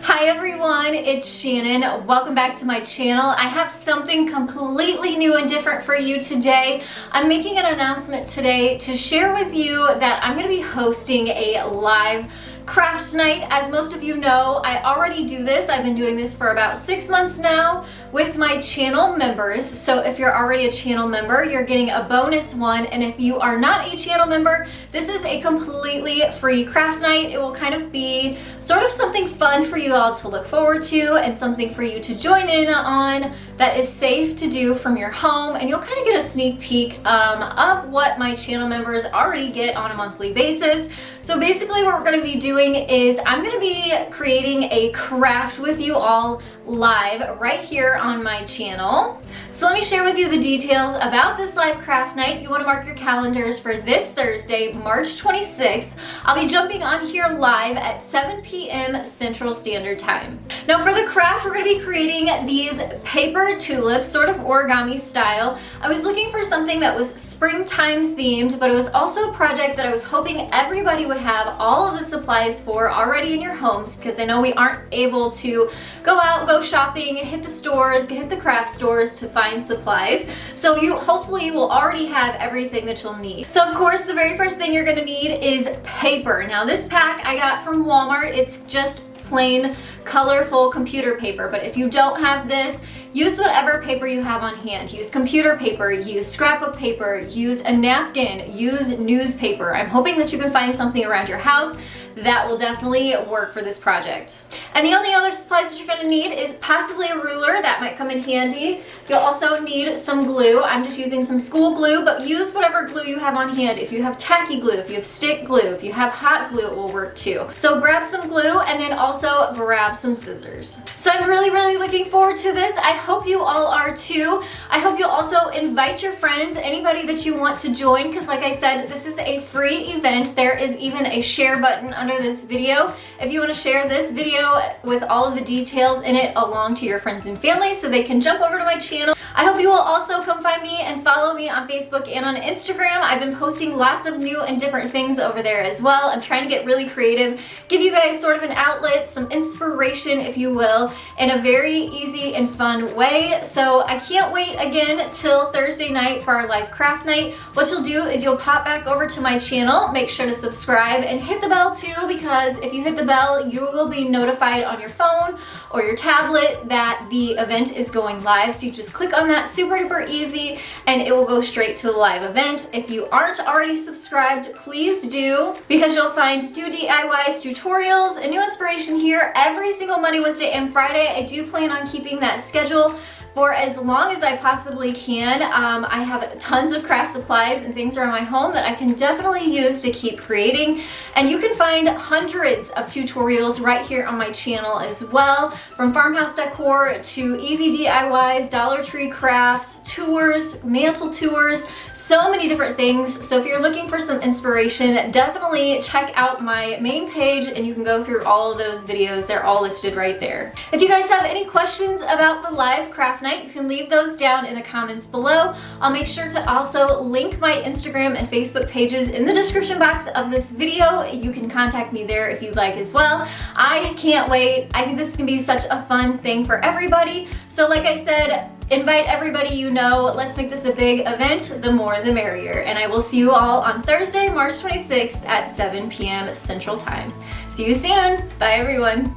Hi everyone, it's Shannon. Welcome back to my channel. I have something completely new and different for you today. I'm making an announcement today to share with you that I'm going to be hosting a live craft night. As most of you know, I already do this. I've been doing this for about 6 months now with my channel members. So if you're already a channel member, you're getting a bonus one. And if you are not a channel member, this is a completely free craft night. It will kind of be sort of something fun for you all to look forward to and something for you to join in on that is safe to do from your home. And you'll kind of get a sneak peek of what my channel members already get on a monthly basis. So basically what we're going to be doing is I'm going to be creating a craft with you all live right here on my channel. So let me share with you the details about this live craft night. You want to mark your calendars for this Thursday, March 26th. I'll be jumping on here live at 7 p.m. Central Standard Time. Now for the craft, we're going to be creating these paper tulips, sort of origami style. I was looking for something that was springtime themed, but it was also a project that I was hoping everybody would have all of the supplies for already in your homes, because I know we aren't able to go out, go shopping, hit the stores, hit the craft stores to find supplies. So hopefully you will already have everything that you'll need. So of course, the very first thing you're going to need is paper. Now this pack I got from Walmart. It's just plain colorful computer paper, but if you don't have this, use whatever paper you have on hand. Use computer paper, use scrapbook paper, use a napkin, use newspaper. I'm hoping that you can find something around your house that will definitely work for this project. And the only other supplies that you're going to need is possibly a ruler. That might come in handy. You'll also need some glue. I'm just using some school glue, but use whatever glue you have on hand. If you have tacky glue, if you have stick glue, if you have hot glue, it will work too. So grab some glue and then also grab some scissors. So I'm really looking forward to this. I hope you all are too. I hope you'll also invite your friends, anybody that you want to join, because like I said, this is a free event. There is even a share button under this video if you want to share this video with all of the details in it along to your friends and family so they can jump over to my channel. I hope you will also come find me and follow me on Facebook and on Instagram. I've been posting lots of new and different things over there as well. I'm trying to get really creative, give you guys sort of an outlet, some inspiration if you will, in a very easy and fun way. So I can't wait again till Thursday night for our live craft night. What you'll do is you'll pop back over to my channel, make sure to subscribe and hit the bell too, because if you hit the bell, you will be notified on your phone or your tablet that the event is going live. So you just click on that, super duper easy, and it will go straight to the live event. If you aren't already subscribed, please do, because you'll find new DIYs, tutorials, and new inspiration here every single Monday, Wednesday, and Friday. I do plan on keeping that schedule for as long as I possibly can. I have tons of craft supplies and things around my home that I can definitely use to keep creating. And you can find hundreds of tutorials right here on my channel as well, from farmhouse decor to easy DIYs, Dollar Tree crafts, tours, mantle tours, so many different things. So if you're looking for some inspiration, definitely check out my main page and you can go through all of those videos. They're all listed right there. If you guys have any questions about the live craft night, you can leave those down in the comments below. I'll make sure to also link my Instagram and Facebook pages in the description box of this video. You can contact me there if you'd like as well. I can't wait. I think this can be such a fun thing for everybody. So like I said, invite everybody you know. Let's make this a big event. The more the merrier. And I will see you all on Thursday, March 26th at 7 p.m. Central Time. See you soon. Bye everyone.